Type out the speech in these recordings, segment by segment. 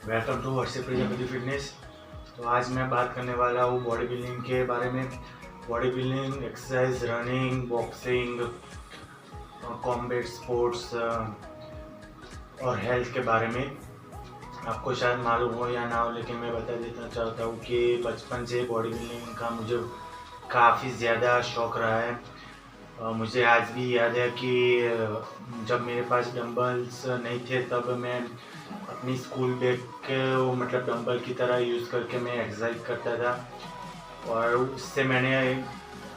Welcome to Varship Prajapati fitness. तो आज मैं बात करने वाला हूँ बॉडी बिल्डिंग के बारे में। Body building exercise, running, boxing, combat sports और हेल्थ के बारे में। आपको शायद मालूम हो या ना हो, लेकिन मैं बता देना चाहता हूँ कि बचपन से बॉडी बिल्डिंग का मुझे काफ़ी ज़्यादा शौक़ रहा है। मुझे आज भी याद है कि जब मेरे पास डंबल्स नहीं थे तब मैं अपनी स्कूल बैग को मतलब डंबल की तरह यूज़ करके मैं एक्सरसाइज करता था और उससे मैंने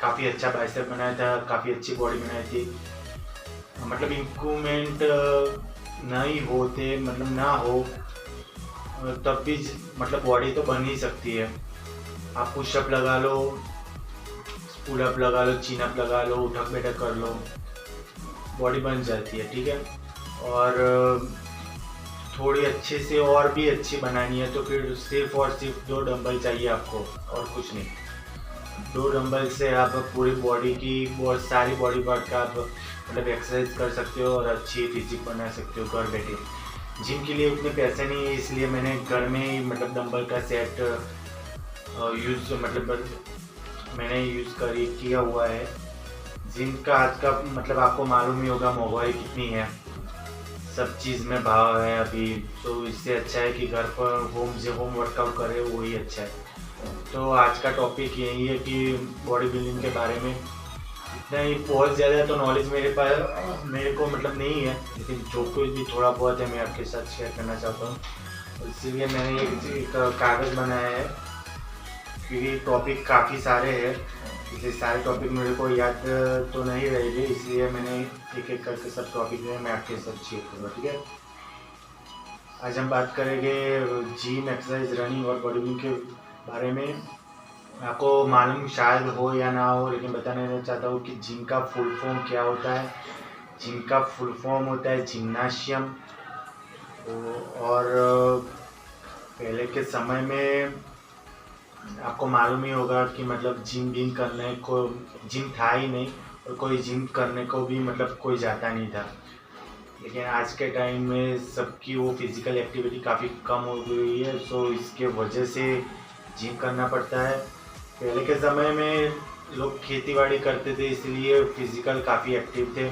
काफ़ी अच्छा बाइसेप बनाया था, काफ़ी अच्छी बॉडी बनाई थी। मतलब इम्प्रूवमेंट नहीं होते मतलब ना हो तब भी मतलब बॉडी तो बन ही सकती है। आप पुशअप लगा लो, पुल अप लगा लो, चिन अप लगा लो, उठक बैठक कर लो, बॉडी बन जाती है। ठीक है। और थोड़ी अच्छे से और भी अच्छी बनानी है तो फिर सिर्फ और सिर्फ 2 डंबल चाहिए आपको और कुछ नहीं। 2 डंबल से आप पूरी बॉडी की बहुत सारी बॉडी पार्ट का आप मतलब एक्सरसाइज कर सकते हो और अच्छी फिजिक बना सकते हो घर बैठे। जिम के लिए उतने पैसे नहीं है, इसलिए मैंने घर में ही मतलब डंबल का सेट यूज़ मतलब मैंने यूज़ किया हुआ है। जिम का आज का मतलब आपको मालूम ही होगा महंगाई कितनी है, सब चीज़ में भाव है अभी। तो इससे अच्छा है कि घर पर होम वर्कआउट करें, वही अच्छा है। तो आज का टॉपिक यही है कि बॉडी बिल्डिंग के बारे में इतना ही, बहुत ज़्यादा तो नॉलेज मेरे को मतलब नहीं है, लेकिन जो कुछ भी थोड़ा बहुत है मैं आपके साथ शेयर करना चाहता हूँ। इसीलिए मैंने एक कागज़ बनाया है क्योंकि टॉपिक काफ़ी सारे हैं, इसलिए सारे टॉपिक मेरे को याद तो नहीं रहेंगे, इसलिए मैंने एक एक करके सब टॉपिक जो है मैं आपके साथ शेयर करूँगा। ठीक है। आज हम बात करेंगे जिम, एक्सरसाइज, रनिंग और बॉडी बिल्डिंग के बारे में। आपको मालूम शायद हो या ना हो, लेकिन बताना चाहता हूँ कि जिम का फुल फॉर्म क्या होता है। जिम का फुल फॉर्म होता है जिम्नाशियम। और पहले के समय में आपको मालूम ही होगा कि मतलब जिम करने को जिम था ही नहीं और कोई जिम करने को भी मतलब कोई जाता नहीं था। लेकिन आज के टाइम में सबकी वो फिज़िकल एक्टिविटी काफ़ी कम हो गई है, सो इसके वजह से जिम करना पड़ता है। पहले के समय में लोग खेतीबाड़ी करते थे, इसलिए फिज़िकल काफ़ी एक्टिव थे।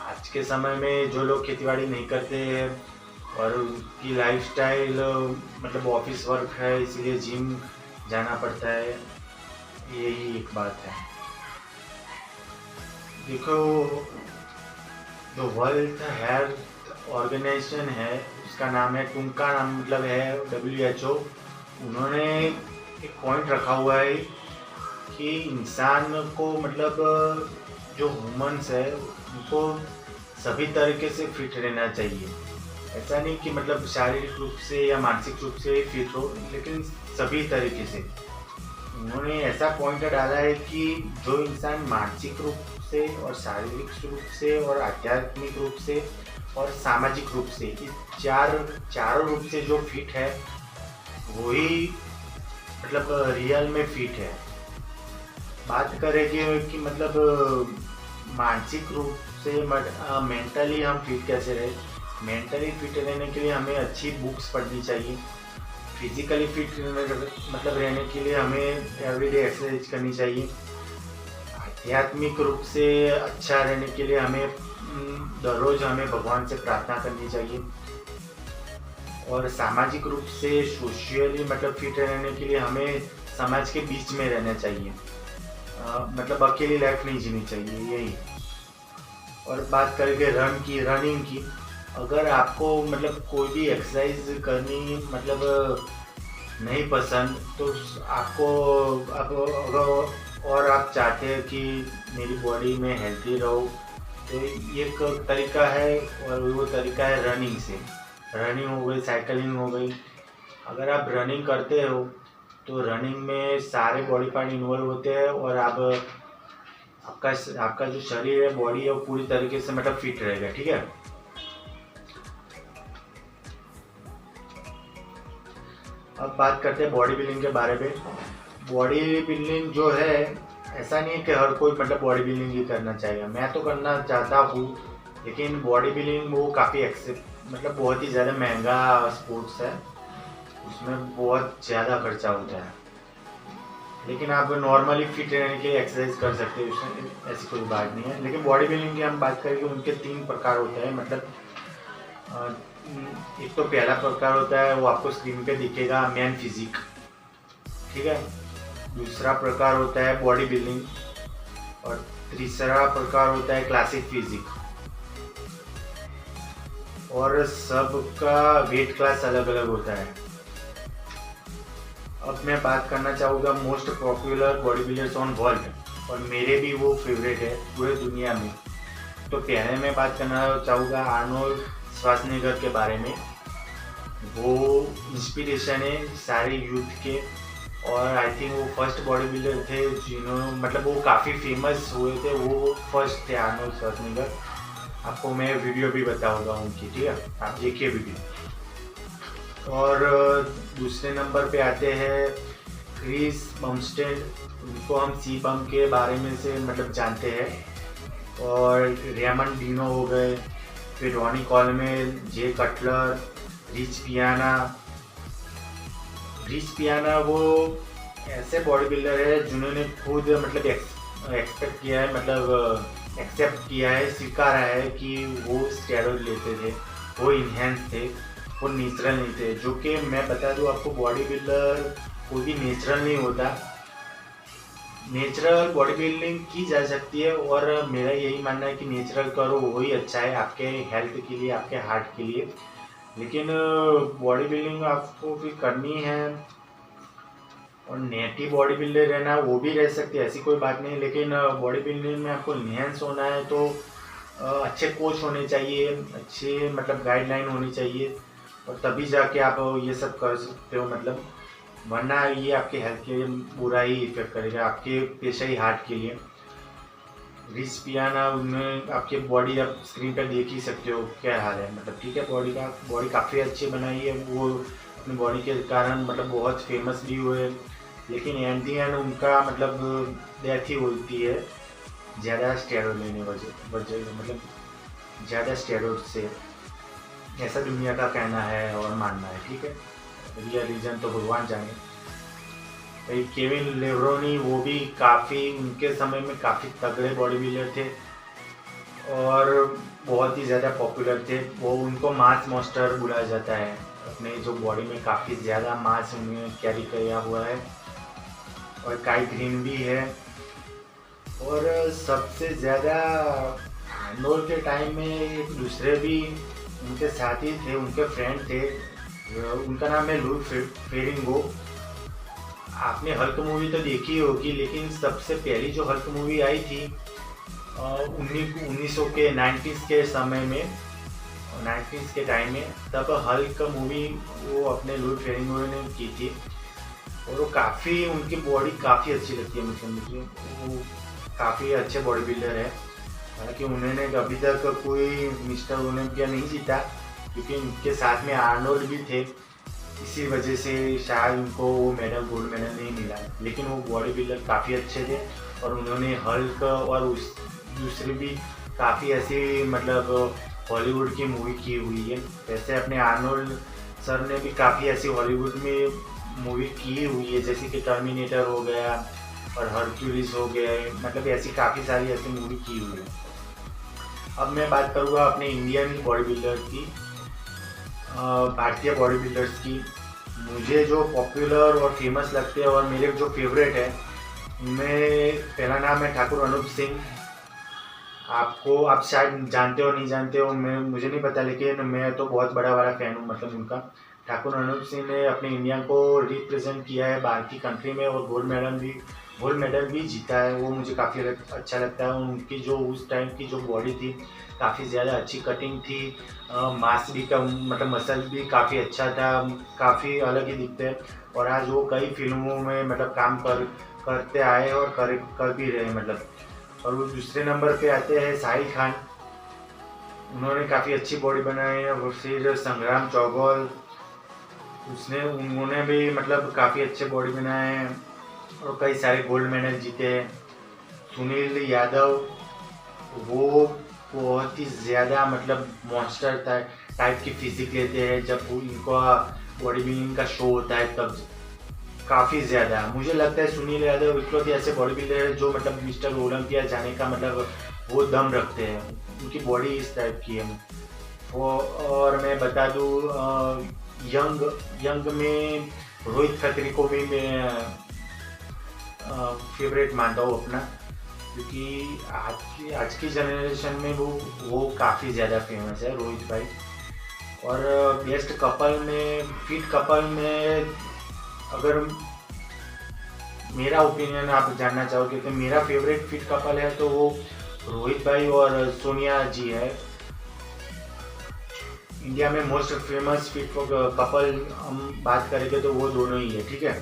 आज के समय में जो लोग खेतीबाड़ी नहीं करते हैं और उनकी लाइफस्टाइल मतलब ऑफिस वर्क है, इसलिए जिम जाना पड़ता है। यही एक बात है। देखो, जो वर्ल्ड हेल्थ ऑर्गेनाइजेशन है उसका नाम है, उनका नाम मतलब है WHO। उन्होंने एक पॉइंट रखा हुआ है कि इंसान को मतलब जो ह्यूमंस है उनको सभी तरीके से फिट रहना चाहिए। ऐसा नहीं कि मतलब शारीरिक रूप से या मानसिक रूप से फिट हो, लेकिन सभी तरीके से। उन्होंने ऐसा पॉइंट डाला है कि जो इंसान मानसिक रूप से और शारीरिक रूप से और आध्यात्मिक रूप से और सामाजिक रूप से, इस चारों रूप से जो फिट है वही मतलब रियल में फिट है। बात करेंगे कि मतलब मानसिक रूप से मेंटली हम फिट कैसे रहे। मेंटली फिट रहने के लिए हमें अच्छी बुक्स पढ़नी चाहिए। फिजिकली फिट मतलब रहने के लिए हमें एवरीडे एक्सरसाइज करनी चाहिए। आध्यात्मिक रूप से अच्छा रहने के लिए हमें रोज हमें भगवान से प्रार्थना करनी चाहिए। और सामाजिक रूप से सोशली मतलब फिट रहने के लिए हमें समाज के बीच में रहना चाहिए। मतलब अकेली लाइफ नहीं जीनी चाहिए, यही। और बात करेंगे रनिंग की। अगर आपको मतलब कोई भी एक्सरसाइज करनी मतलब नहीं पसंद, तो आपको और आप चाहते हैं कि मेरी बॉडी में हेल्थी रहो, तो एक तरीका है और वो तरीका है रनिंग से। रनिंग हो गई, साइकिलिंग हो गई। अगर आप रनिंग करते हो तो रनिंग में सारे बॉडी पार्ट इन्वॉल्व होते हैं और आपका जो शरीर है, बॉडी है, वो पूरी तरीके से मतलब फिट रहेगा। ठीक है। अब बात करते हैं बॉडी बिल्डिंग के बारे में। बॉडी बिल्डिंग जो है, ऐसा नहीं है कि हर कोई मतलब बॉडी बिल्डिंग ही करना चाहिए। मैं तो करना चाहता हूँ, लेकिन बॉडी बिल्डिंग वो काफ़ी मतलब बहुत ही ज़्यादा महंगा स्पोर्ट्स है। उसमें बहुत ज़्यादा खर्चा होता है। लेकिन आप नॉर्मली फिट रहने के लिए एक्सरसाइज कर सकते हो, उसमें ऐसी कोई बात नहीं है। लेकिन बॉडी बिल्डिंग की हम बात करेंगे, उनके 3 प्रकार होते हैं। मतलब अ, एक तो पहला प्रकार होता है वो आपको स्क्रीन पे दिखेगा, मैन फिजिक, ठीक है। दूसरा प्रकार होता है बॉडी बिल्डिंग और तीसरा प्रकार होता है क्लासिक फिजिक। और सबका वेट क्लास अलग अलग होता है। अब मैं बात करना चाहूँगा most popular body builders on world, और मेरे भी वो फेवरेट है पूरे दुनिया में। तो पहले मैं बात करना चाहूँगा आर्नोल्ड श्वार्ज़नेगर के बारे में। वो इंस्पिरेशन है सारे यूथ के, और आई थिंक वो फर्स्ट बॉडी बिल्डर थे जिन्होंने, मतलब वो काफ़ी फेमस हुए थे, वो फर्स्ट थे आर्नोल्ड श्वार्ज़नेगर। आपको मैं वीडियो भी बताऊंगा उनकी, ठीक है, आप देखिए वीडियो। और दूसरे नंबर पे आते हैं क्रिस बमस्टेड, उनको हम सी बम के बारे में से मतलब जानते हैं। और रेमन डिनो हो गए, फिर रॉनी कॉलमेल, जे कटलर, रिच पियाना वो ऐसे बॉडी बिल्डर है जिन्होंने खुद मतलब एक्सपेक्ट किया है, मतलब एक्सेप्ट किया है, स्वीकारा है कि वो स्टेरॉइड लेते थे, वो इन्हेंस थे, वो नेचुरल नहीं थे। जो कि मैं बता दूं आपको, बॉडी बिल्डर कोई भी नेचुरल नहीं होता। नेचुरल बॉडी बिल्डिंग की जा सकती है, और मेरा यही मानना है कि नेचुरल करो वही अच्छा है आपके हेल्थ के लिए, आपके हार्ट के लिए। लेकिन बॉडी बिल्डिंग आपको फिर करनी है, और नेटिव बॉडी बिल्डर रहना वो भी रह सकती है, ऐसी कोई बात नहीं। लेकिन बॉडी बिल्डिंग में आपको इन्हेंस होना है तो अच्छे कोच होने चाहिए, अच्छे मतलब गाइडलाइन होनी चाहिए, और तभी जाके आप ये सब कर सकते हो। मतलब वरना ये आपके हेल्थ के लिए बुरा ही इफेक्ट करेगा, आपके पेशाई हार्ट के लिए। रिच पियाना, उनमें आपके बॉडी आप स्क्रीन पर देख ही सकते हो क्या हाल है, मतलब ठीक है, बॉडी काफ़ी अच्छी बनाई है वो अपनी बॉडी के कारण, मतलब बहुत फेमस भी हुए। लेकिन एट दी एंड उनका मतलब डेथ ही होती है ज़्यादा स्टेरॉइड लेने वजह मतलब ज़्यादा स्टेरॉइड से, ऐसा दुनिया का कहना है और मानना है, ठीक है। रियल रीजन तो भगवान जाने। भाई केविन लेब्रोनी, वो भी काफ़ी उनके समय में काफ़ी तगड़े बॉडी बिल्डर थे और बहुत ही ज़्यादा पॉपुलर थे। वो उनको मास मास्टर बुलाया जाता है, अपने जो बॉडी में काफ़ी ज़्यादा मास उन्होंने कैरी किया हुआ है। और काई ग्रीन भी है। और सबसे ज़्यादा आर्नोल्ड के टाइम में एक दूसरे भी उनके साथी थे, उनके फ्रेंड थे, उनका नाम है लुई फेरिंगो। आपने हल्क मूवी तो देखी होगी, लेकिन सबसे पहली जो हल्क मूवी आई थी 1900 के 90s के समय में, 90s के टाइम में, तब हल्क मूवी वो अपने लुई फेरिंगो ने की थी। और वो काफ़ी, उनकी बॉडी काफ़ी अच्छी लगती है मुझे वो काफ़ी अच्छे बॉडी बिल्डर है। हालांकि उन्होंने अभी तक कोई मिस्टर ओलंपिया नहीं जीता, क्योंकि उनके साथ में आर्नोल्ड भी थे, इसी वजह से शायद उनको वो मेडल, गोल्ड मेडल नहीं मिला। लेकिन वो बॉडी बिल्डर काफ़ी अच्छे थे, और उन्होंने हल्क और उस दूसरी भी काफ़ी ऐसी मतलब हॉलीवुड की मूवी की हुई है। वैसे अपने आर्नोल्ड सर ने भी काफ़ी ऐसी हॉलीवुड में मूवी की हुई है, जैसे कि टर्मिनेटर हो गया और हरक्यूलिस हो गया, मतलब ऐसी काफ़ी सारी ऐसी मूवी की हुई है। अब मैं बात करूँगा अपने इंडियन बॉडी बिल्डर की, भारतीय बॉडी बिल्डर्स की। मुझे जो पॉपुलर और फेमस लगते हैं और मेरे जो फेवरेट है, उनमें पहला नाम है ठाकुर अनूप सिंह। आप शायद जानते हो नहीं जानते हो, मैं मुझे नहीं पता, लेकिन मैं तो बहुत बड़ा फ़ैन हूँ मतलब उनका। ठाकुर अनूप सिंह ने अपने इंडिया को रिप्रेजेंट किया है बाहर की कंट्री में, और गोल्ड मेडल भी जीता है। वो मुझे काफ़ी अच्छा लगता है। उनकी जो उस टाइम की जो बॉडी थी, काफ़ी ज़्यादा अच्छी कटिंग थी, मांस भी का मतलब मसल भी काफ़ी अच्छा था, काफ़ी अलग ही दिखते हैं। और आज वो कई फिल्मों में मतलब काम करते आए और कर भी रहे मतलब। और वो दूसरे नंबर पे आते हैं साहिल खान, उन्होंने काफ़ी अच्छी बॉडी बनाई है। और फिर संग्राम चौगोल, उन्होंने भी मतलब काफ़ी अच्छे बॉडी बनाए हैं और कई सारे गोल्ड मेडल जीते हैं। सुनील यादव, वो बहुत ही ज़्यादा मतलब मॉन्स्टर टाइप की फिजिक लेते हैं। जब इनको बॉडी बिल्डिंग का शो होता है तब काफ़ी ज़्यादा मुझे लगता है सुनील यादव इकलौते ऐसे बॉडी बिल्डर है जो मतलब मिस्टर ओलंपिया जाने का मतलब वो दम रखते हैं, उनकी बॉडी इस टाइप की है। वो और मैं बता दूँ यंग यंग में रोहित खत्री को भी मैं फेवरेट मानता हूँ अपना, क्योंकि आज की जनरेशन में वो काफ़ी ज़्यादा फेमस है रोहित भाई। और बेस्ट कपल में फिट कपल में अगर मेरा ओपिनियन आप जानना चाहोगे तो मेरा फेवरेट फिट कपल है तो वो रोहित भाई और सोनिया जी है। इंडिया में मोस्ट फेमस फिट कपल हम बात करेंगे तो वो दोनों ही है, ठीक है।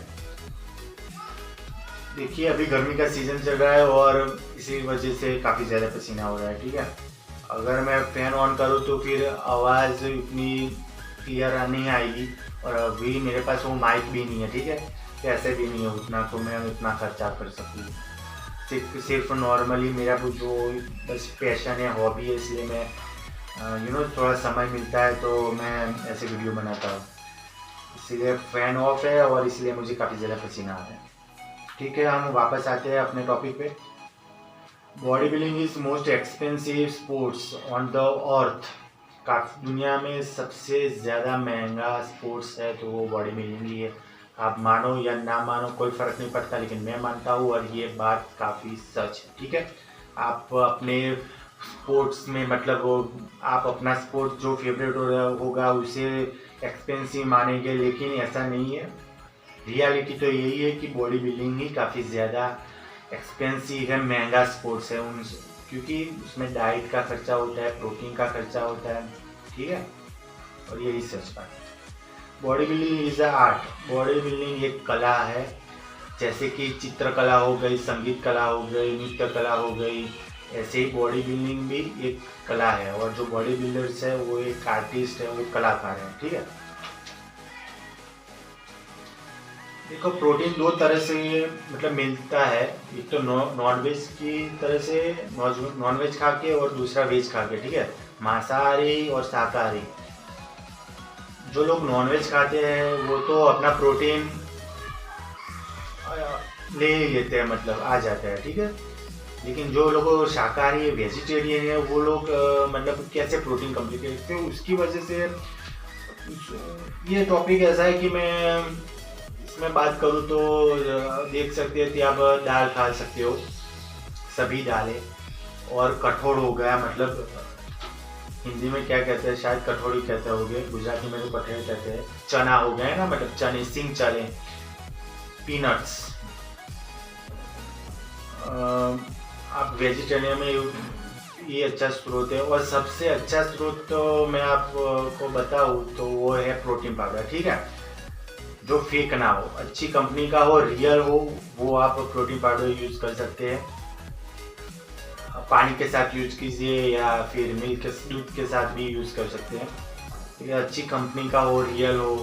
देखिए अभी गर्मी का सीजन चल रहा है और इसी वजह से काफ़ी ज़्यादा पसीना हो रहा है, ठीक है। अगर मैं फैन ऑन करूँ तो फिर आवाज़ इतनी क्लियर नहीं आएगी, और अभी मेरे पास वो माइक भी नहीं है, ठीक है। पैसे भी नहीं है उतना तो मैं उतना खर्चा कर सकूँ। सिर्फ नॉर्मली मेरा जो बस पैशन है, हॉबी है, इसलिए मैं थोड़ा समय मिलता है तो मैं ऐसे वीडियो बनाता हूँ, इसीलिए फैन ऑफ है और इसलिए मुझे काफ़ी ज़्यादा पसीना आ रहा है। ठीक है, हम वापस आते हैं अपने टॉपिक पे। Body building is most expensive sports on the earth. काफ़ी दुनिया में सबसे ज़्यादा महंगा स्पोर्ट्स है तो वो बॉडी बिल्डिंग ही है। आप मानो या ना मानो कोई फ़र्क नहीं पड़ता, लेकिन मैं मानता हूँ और ये बात काफ़ी सच है, ठीक है। आप अपने स्पोर्ट्स में मतलब आप अपना स्पोर्ट जो फेवरेट होगा उसे एक्सपेंसिव मानेंगे, लेकिन ऐसा नहीं है। रियलिटी तो यही है कि बॉडी बिल्डिंग ही काफ़ी ज़्यादा एक्सपेंसिव है, महंगा स्पोर्ट्स है क्योंकि उसमें डाइट का खर्चा होता है, प्रोटीन का खर्चा होता है, ठीक है। और यही सच बात है। Body building is a art. Body building एक कला है, जैसे कि चित्रकला हो गई, संगीत कला हो गई, नृत्य कला हो गई, ऐसे ही बॉडी बिल्डिंग भी एक कला है। और जो बॉडी बिल्डर्स है वो एक आर्टिस्ट है, वो कलाकार है, ठीक है। देखो प्रोटीन दो तरह से मतलब मिलता है, एक तो नॉन वेज की तरह से, नॉन वेज खा के, और दूसरा वेज खा के, ठीक है। मांसाहारी और शाकाहारी। जो लोग नॉन वेज खाते हैं वो तो अपना प्रोटीन ले लेते हैं, मतलब आ जाता है, ठीक है। लेकिन जो लोग शाकाहारी वेजिटेरियन है वो लोग मतलब कैसे प्रोटीन कंप्लीट करते हैं, उसकी वजह से ये टॉपिक ऐसा है कि मैं इसमें बात करूँ तो देख सकते हैं कि आप दाल खा सकते हो, सभी दालें, और कठोर हो गया, मतलब हिंदी में क्या कहते हैं, शायद कठोरी कहते होंगे, गुजराती में तो कठोर कहते हैं। चना हो गया ना, मतलब चने, सिंग चने, पीनट्स। आप वेजिटेरियन में ये अच्छा स्रोत है। और सबसे अच्छा स्रोत तो मैं आपको बताऊँ तो वो है प्रोटीन पाउडर, ठीक है। जो फेक ना हो, अच्छी कंपनी का हो, रियल हो, वो आप प्रोटीन पाउडर यूज़ कर सकते हैं। पानी के साथ यूज कीजिए या फिर मिल्क दूध के साथ भी यूज़ कर सकते हैं। ये अच्छी कंपनी का हो, रियल हो,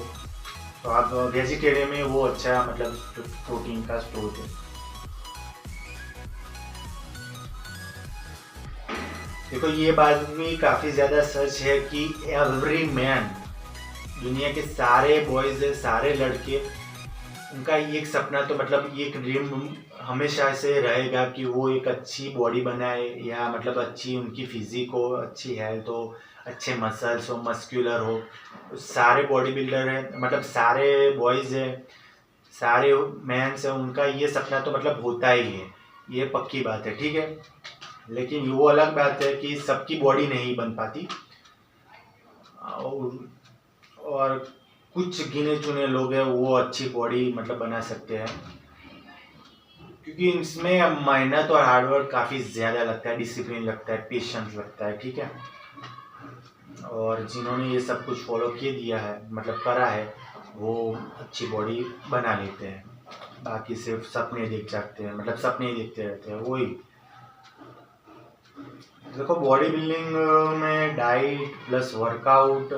तो आप वेजिटेरियन में वो अच्छा मतलब प्रोटीन का स्रोत है। देखो ये बात भी काफ़ी ज़्यादा सच है कि एवरी मैन, दुनिया के सारे बॉयज़ है, सारे लड़के, उनका एक सपना तो मतलब एक ड्रीम हमेशा से रहेगा कि वो एक अच्छी बॉडी बनाए, या मतलब अच्छी उनकी फिजिक हो, अच्छी हेल्थ हो, अच्छे मसल्स हो, मस्कुलर हो। सारे बॉडी बिल्डर हैं, मतलब सारे बॉयज़ हैं, सारे मैंस हैं, उनका ये सपना तो मतलब होता ही है, ये पक्की बात है, ठीक है। लेकिन वो अलग बात है कि सबकी बॉडी नहीं बन पाती, और कुछ गिने चुने लोग हैं वो अच्छी बॉडी मतलब बना सकते हैं, क्योंकि इसमें मेहनत और हार्डवर्क काफ़ी ज़्यादा लगता है, डिसिप्लिन लगता है, पेशेंस लगता है, ठीक है। और जिन्होंने ये सब कुछ फॉलो किए दिया है, मतलब करा है, वो अच्छी बॉडी बना लेते हैं। बाकी सिर्फ सपने देख सकते हैं, मतलब सपने ही देखते रहते हैं वही। देखो बॉडी बिल्डिंग में डाइट प्लस वर्कआउट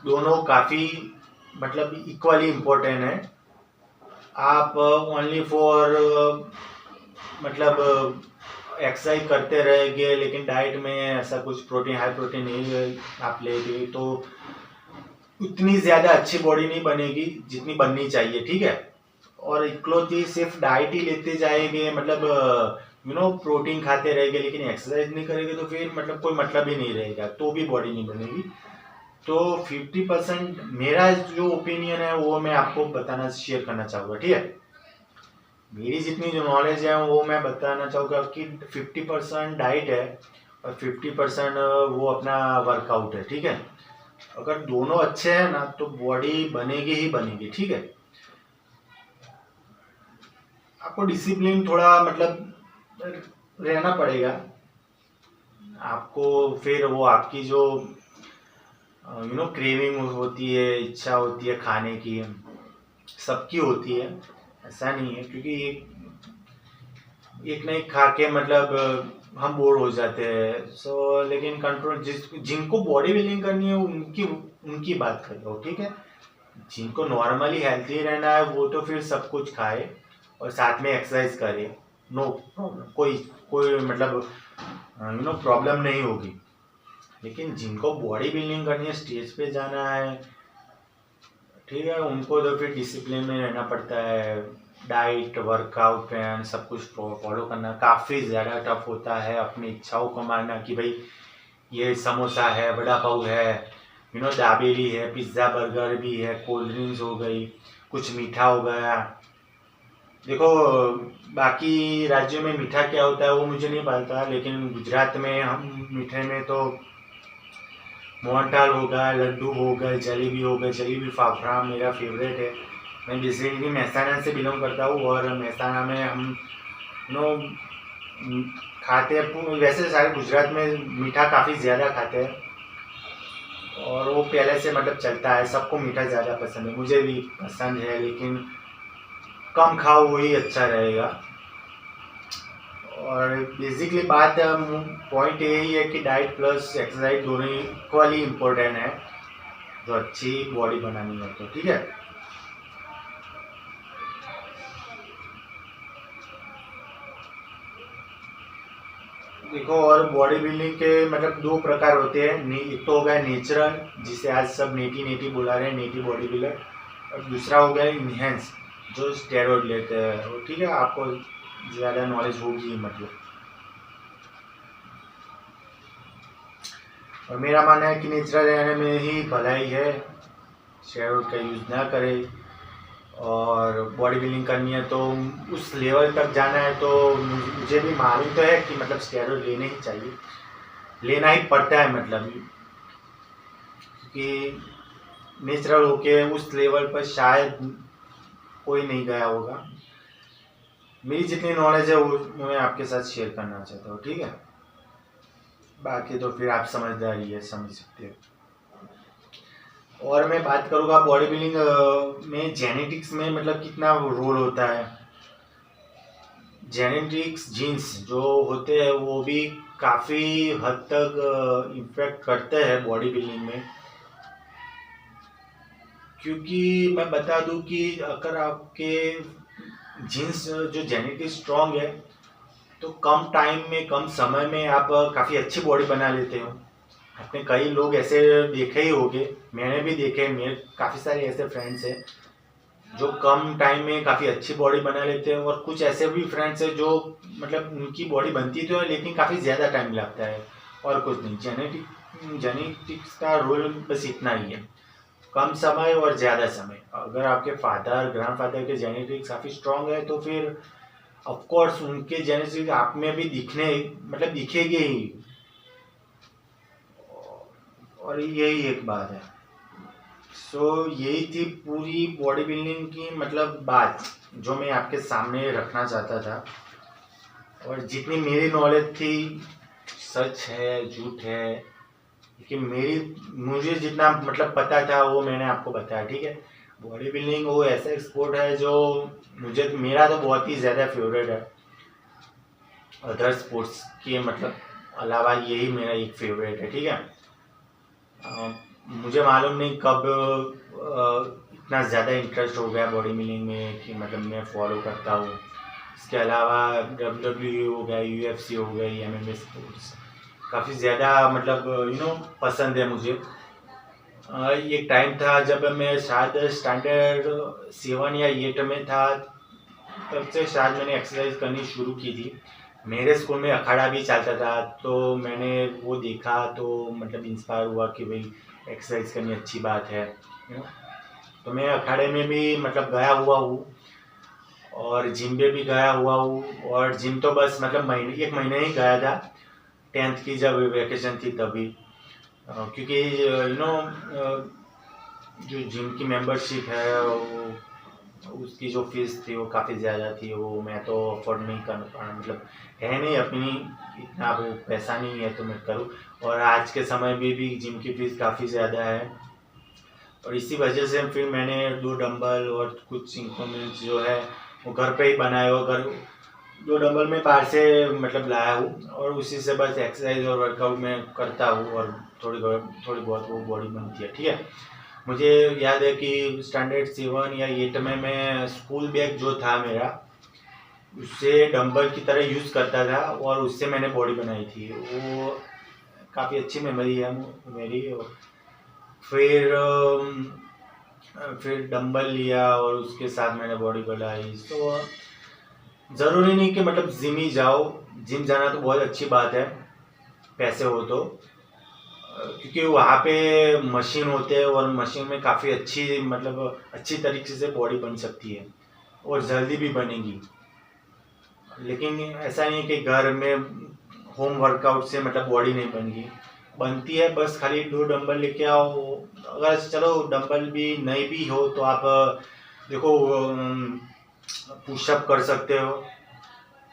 दोनों काफ़ी मतलब इक्वली इम्पोर्टेंट है। आप ओनली फॉर मतलब एक्सरसाइज करते रहेंगे, लेकिन डाइट में ऐसा कुछ प्रोटीन, हाई प्रोटीन नहीं आप लेंगे तो उतनी ज़्यादा अच्छी बॉडी नहीं बनेगी जितनी बननी चाहिए, ठीक है। और इकलौती सिर्फ डाइट ही लेते जाएंगे, मतलब प्रोटीन खाते रहेंगे, लेकिन एक्सरसाइज नहीं करेंगे तो फिर मतलब कोई मतलब ही नहीं रहेगा, तो भी बॉडी नहीं बनेगी। तो 50% मेरा जो ओपिनियन है वो मैं आपको बताना शेयर करना चाहूँगा, ठीक है। मेरी जितनी जो नॉलेज है वो मैं बताना चाहूँगा कि 50% डाइट है और 50% वो अपना वर्कआउट है, ठीक है। अगर दोनों अच्छे हैं ना तो बॉडी बनेगी ही बनेगी, ठीक है। आपको डिसिप्लिन थोड़ा मतलब रहना पड़ेगा आपको, फिर वो आपकी जो क्रेविंग होती है, इच्छा होती है खाने की, सबकी होती है, ऐसा नहीं है। क्योंकि एक नहीं खा के मतलब हम बोर हो जाते हैं। लेकिन कंट्रोल जिनको बॉडी बिल्डिंग करनी है उनकी उनकी बात कर लो, ठीक है। जिनको नॉर्मली हेल्थी रहना है वो तो फिर सब कुछ खाए और साथ में एक्सरसाइज करे, नो प्रॉब्लम, कोई कोई मतलब प्रॉब्लम नहीं होगी। लेकिन जिनको बॉडी बिल्डिंग करनी है, स्टेज पे जाना है, ठीक है, उनको तो फिर डिसिप्लिन में रहना पड़ता है। डाइट, वर्कआउट प्लान सब कुछ फॉलो करना काफ़ी ज़्यादा टफ होता है। अपनी इच्छाओं को मानना कि भाई ये समोसा है, वड़ा पाव है, दाबेली है, पिज़्ज़ा बर्गर भी है, कोल्ड ड्रिंक्स हो गई, कुछ मीठा हो गया। देखो, बाकी राज्यों में मीठा क्या होता है वो मुझे नहीं पता, लेकिन गुजरात में हम मीठे में तो मोहनथाल हो गया, लड्डू हो गए, जलेबी हो गए। जलेबी फाफड़ा मेरा फेवरेट है। मैं बेसिकली महसाना से बिलोंग करता हूँ और महसाना में हम नो खाते हैं। वैसे सारे गुजरात में मीठा काफ़ी ज़्यादा खाते हैं और वो पहले से मतलब चलता है, सबको मीठा ज़्यादा पसंद है, मुझे भी पसंद है, लेकिन कम खाओ वही अच्छा रहेगा। और बेसिकली बात पॉइंट यही है कि डाइट प्लस एक्सरसाइज दोनों इक्वली इम्पोर्टेंट है जो अच्छी बॉडी बनानी है, तो ठीक है। देखो, और बॉडी बिल्डिंग के मतलब दो प्रकार होते हैं। एक तो हो गया नेचुरल, जिसे आज सब नेटी नेटी बुला रहे हैं, नेटी बॉडी बिल्डर। और दूसरा हो गया इनहेंस, जो स्टेरॉइड लेते हैं, ठीक है। आपको ज़्यादा नॉलेज होगी मतलब। और मेरा मानना है कि नेचुरल रहने में ही भलाई है, स्टेरॉइड का यूज़ ना करें। और बॉडी बिल्डिंग करनी है तो उस लेवल तक जाना है तो मुझे भी मालूम तो है कि मतलब स्टेरॉइड लेने ही चाहिए, लेना ही पड़ता है मतलब, क्योंकि नेचुरल होके उस लेवल पर शायद कोई नहीं गया होगा। मेरी जितनी नॉलेज है वो मैं आपके साथ शेयर करना चाहता हूँ, ठीक है। बाकी तो फिर आप समझदारी है, समझ सकते हो। और मैं बात करूँगा बॉडी बिल्डिंग में जेनेटिक्स में मतलब कितना रोल होता है। जेनेटिक्स, जीन्स जो होते हैं वो भी काफ़ी हद तक इम्पैक्ट करते हैं बॉडी बिल्डिंग में। क्योंकि मैं बता दूं कि अगर आपके जीन्स जो जेनेटिक स्ट्रॉन्ग है तो कम टाइम में, कम समय में आप काफ़ी अच्छी बॉडी बना लेते हो। आपने कई लोग ऐसे देखे ही होंगे, मैंने भी देखे, मेरे काफ़ी सारे ऐसे फ्रेंड्स हैं जो कम टाइम में काफ़ी अच्छी बॉडी बना लेते हैं। और कुछ ऐसे भी फ्रेंड्स हैं जो मतलब उनकी बॉडी बनती तो है लेकिन काफ़ी ज़्यादा टाइम लगता है। और कुछ नहीं, जेनेटिक्स का रोल बस इतना ही है, कम समय और ज़्यादा समय। अगर आपके फादर, ग्रैंडफादर के जेनेटिक्स काफ़ी स्ट्रॉन्ग है तो फिर ऑफ कोर्स उनके जेनेटिक्स आप में भी मतलब दिखेगी ही। और यही एक बात है। यही थी पूरी बॉडी बिल्डिंग की मतलब बात जो मैं आपके सामने रखना चाहता था। और जितनी मेरी नॉलेज थी, सच है झूठ है, लेकिन मुझे जितना मतलब पता था वो मैंने आपको बताया, ठीक है। बॉडी बिल्डिंग वो ऐसा एक स्पोर्ट है जो मेरा तो बहुत ही ज़्यादा फेवरेट है। अदर स्पोर्ट्स के मतलब अलावा यही मेरा एक फेवरेट है, ठीक है। मुझे मालूम नहीं कब इतना ज़्यादा इंटरेस्ट हो गया बॉडी बिल्डिंग में कि मतलब मैं फॉलो करता हूँ। इसके अलावा WWE हो गया, UFC हो गई, MMA स्पोर्ट्स काफ़ी ज़्यादा मतलब पसंद है मुझे। एक टाइम था जब मैं शायद स्टैंडर्ड 7 या 8 में था, तब से शायद मैंने एक्सरसाइज करनी शुरू की थी। मेरे स्कूल में अखाड़ा भी चलता था, तो मैंने वो देखा तो मतलब इंस्पायर हुआ कि भाई एक्सरसाइज करनी अच्छी बात है, यू नो। तो मैं अखाड़े में भी मतलब गया हुआ हूँ, और जिम में भी गया हुआ हूँ। और जिम तो बस मतलब एक महीने ही गया था, 10th की जब वैकेशन थी तभी। क्योंकि यू नो जो जिम की मेंबरशिप है वो उसकी जो फीस थी वो काफ़ी ज़्यादा थी, वो मैं तो अफोर्ड नहीं कर पा, मतलब है नहीं अपनी इतना वो पैसा नहीं है तो मैं करूँ। और आज के समय में भी जिम की फीस काफ़ी ज़्यादा है, और इसी वजह से फिर मैंने 2 डंबल और कुछ इंस्ट्रूमेंट्स जो है वो घर पे ही बनाए, और घर 2 डंबल में बाहर से मतलब लाया हूँ, और उसी से बस एक्सरसाइज और वर्कआउट में करता हूँ, और थोड़ी बहुत वो बॉडी बनती है, ठीक है। मुझे याद है कि स्टैंडर्ड 7 या 8 में मैं स्कूल बैग जो था मेरा, उससे डंबल की तरह यूज़ करता था, और उससे मैंने बॉडी बनाई थी। वो काफ़ी अच्छी मेमोरी है मेरी। फिर डंबल लिया और उसके साथ मैंने बॉडी बनाई। तो ज़रूरी नहीं कि मतलब जिम ही जाओ, जिम जाना तो बहुत अच्छी बात है पैसे हो तो, क्योंकि वहाँ पे मशीन होते हैं, और मशीन में काफ़ी अच्छी मतलब अच्छी तरीके से बॉडी बन सकती है, और जल्दी भी बनेगी। लेकिन ऐसा नहीं कि घर में होम वर्कआउट से मतलब बॉडी नहीं बनेगी, बनती है। बस खाली 2 डंबल लेके आओ। अगर चलो डंबल भी नहीं भी हो तो आप देखो पुशअप कर सकते हो,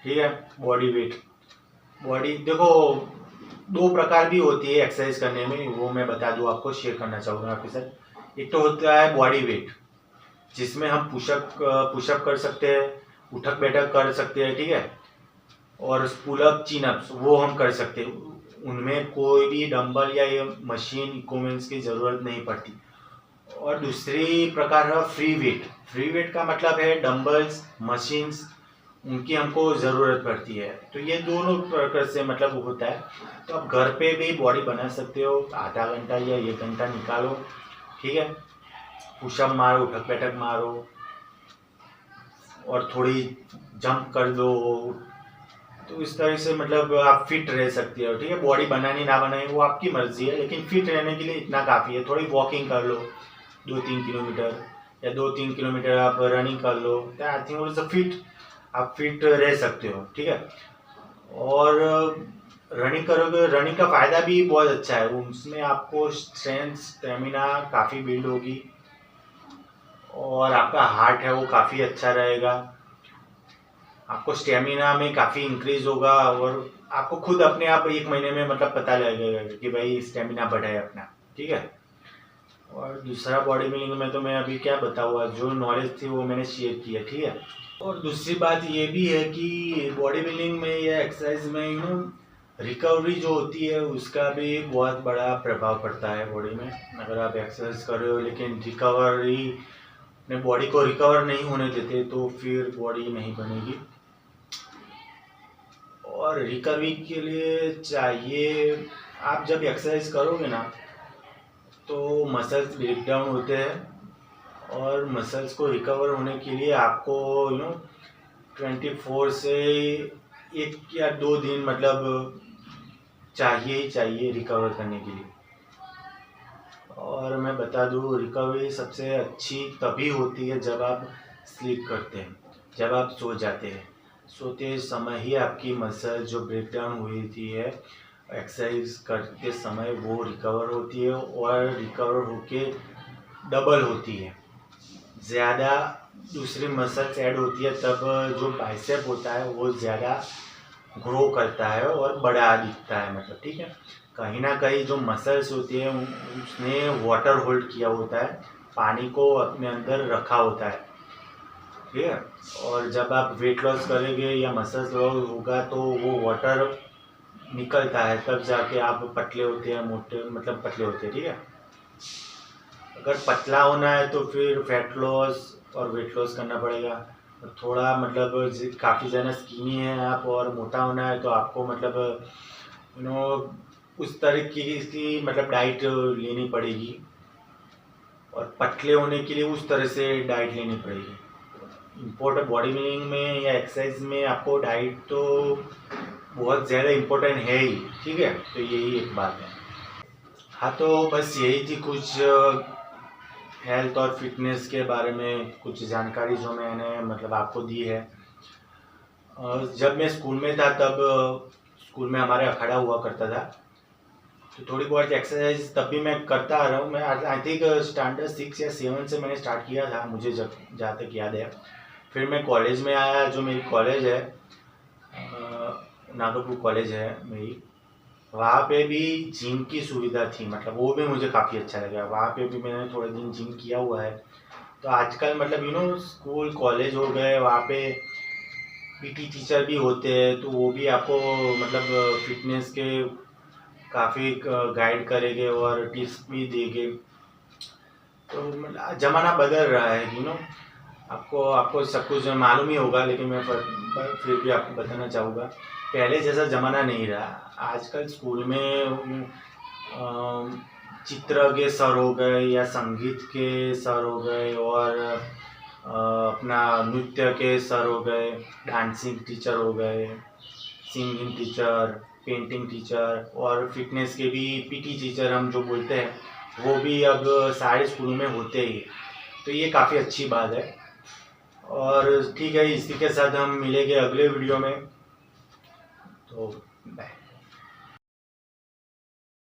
ठीक है। बॉडी देखो 2 प्रकार भी होती है एक्सरसाइज करने में, वो मैं बता दूं आपको, शेयर करना चाहूँगा आपके साथ। एक तो होता है बॉडी वेट, जिसमें हम पुशअप कर सकते हैं, उठक बैठक कर सकते हैं, ठीक है। और पुलअप चिनअप्स वो हम कर सकते हैं, उनमें कोई भी डंबल या ये मशीन इक्विपमेंट्स की ज़रूरत नहीं पड़ती। और दूसरी प्रकार है फ्री वेट। फ्री वेट का मतलब है डंबल्स, मशीन्स, उनकी हमको ज़रूरत पड़ती है। तो ये दोनों प्रकार से मतलब होता है। तो आप घर पे भी बॉडी बना सकते हो, आधा घंटा या 1 घंटा निकालो, ठीक है। पुशअप मारो, उठक बैठक मारो, और थोड़ी जंप कर दो। तो इस तरह से मतलब आप फिट रह सकते हो, ठीक है। बॉडी बनानी ना बनानी वो आपकी मर्जी है, लेकिन फिट रहने के लिए इतना काफ़ी है। थोड़ी वॉकिंग कर लो 2-3 किलोमीटर, या 2-3 किलोमीटर आप रनिंग कर लो, आई थिंक फिट आप फिट रह सकते हो, ठीक है। और रनिंग करोगे, रनिंग का फ़ायदा भी बहुत अच्छा है, उसमें आपको स्ट्रेंथ स्टेमिना काफ़ी बिल्ड होगी, और आपका हार्ट है वो काफ़ी अच्छा रहेगा, आपको स्टेमिना में काफ़ी इंक्रीज होगा, और आपको खुद अपने आप 1 महीने में मतलब पता लगेगा कि भाई स्टेमिना बढ़ा है अपना, ठीक है। और दूसरा बॉडी बिल्डिंग में तो मैं अभी क्या बताऊँगा, जो नॉलेज थी वो मैंने शेयर की है, ठीक है। और दूसरी बात ये भी है कि बॉडी बिल्डिंग में या एक्सरसाइज में रिकवरी जो होती है उसका भी बहुत बड़ा प्रभाव पड़ता है बॉडी में। अगर आप एक्सरसाइज कर रहे हो लेकिन रिकवरी अपने बॉडी को रिकवर नहीं होने देते, तो फिर बॉडी नहीं बनेगी। और रिकवरी के लिए चाहिए, आप जब एक्सरसाइज करोगे ना तो मसल्स ब्रेक डाउन होते हैं, और मसल्स को रिकवर होने के लिए आपको 24 से 1 या 2 दिन मतलब चाहिए ही चाहिए रिकवर करने के लिए। और मैं बता दूँ, रिकवरी सबसे अच्छी तभी होती है जब आप स्लीप करते हैं, जब आप सो जाते हैं। सोते समय ही आपकी मसल जो ब्रेक डाउन हुई थी है एक्सरसाइज करते समय, वो रिकवर होती है, और रिकवर होके डबल होती है, ज़्यादा दूसरी मसल्स ऐड होती है, तब जो बाइसेप होता है वो ज़्यादा ग्रो करता है और बड़ा दिखता है, मतलब, ठीक है। कहीं ना कहीं जो मसल्स होती है उसने वाटर होल्ड किया होता है, पानी को अपने अंदर रखा होता है, ठीक है। और जब आप वेट लॉस करेंगे या मसल्स लॉस होगा तो वो वाटर निकलता है, तब जाके आप पतले होते हैं, मोटे मतलब पतले होते हैं, ठीक है। अगर पतला होना है तो फिर फैट लॉस और वेट लॉस करना पड़ेगा। और थोड़ा मतलब काफ़ी ज़्यादा स्किनी है आप और मोटा होना है तो आपको मतलब उस तरीके की मतलब डाइट लेनी पड़ेगी, और पतले होने के लिए उस तरह से डाइट लेनी पड़ेगी। इम्पोर्टेंट बॉडी बिल्डिंग में या एक्सरसाइज में आपको डाइट तो बहुत ज़्यादा इम्पोर्टेंट है ही, ठीक है। तो यही एक बात है। हाँ, तो बस यही थी कुछ हेल्थ और फिटनेस के बारे में कुछ जानकारी जो मैंने मतलब आपको दी है। जब मैं स्कूल में था तब स्कूल में हमारे अखाड़ा हुआ करता था, तो थोड़ी बहुत एक्सरसाइज तब भी मैं करता आ रहा हूँ। मैं आई थिंक स्टैंडर्ड 6 या 7 से मैंने स्टार्ट किया था, मुझे जब जहाँ तक याद है। फिर मैं कॉलेज में आया, जो मेरी कॉलेज है नागपुर कॉलेज है मेरी, वहाँ पे भी जिम की सुविधा थी, मतलब वो भी मुझे काफ़ी अच्छा लगा। वहाँ पे भी मैंने थोड़े दिन जिम किया हुआ है। तो आजकल मतलब स्कूल कॉलेज हो गए, वहाँ पे पीटी टीचर भी होते हैं, तो वो भी आपको मतलब फिटनेस के काफ़ी गाइड करेंगे और टिप्स भी देंगे। तो मतलब ज़माना बदल रहा है। आपको आपको सब कुछ मालूम ही होगा, लेकिन मैं फिर भी आपको बताना चाहूँगा, पहले जैसा ज़माना नहीं रहा। आजकल स्कूल में चित्र के सर हो गए या संगीत के सर हो गए और अपना नृत्य के सर हो गए, डांसिंग टीचर हो गए, सिंगिंग टीचर, पेंटिंग टीचर और फिटनेस के भी पीटी टीचर हम जो बोलते हैं, वो भी अब सारे स्कूलों में होते ही। तो ये काफ़ी अच्छी बात है। और ठीक है, इसी के साथ हम मिलेंगे अगले वीडियो में। तो बाय।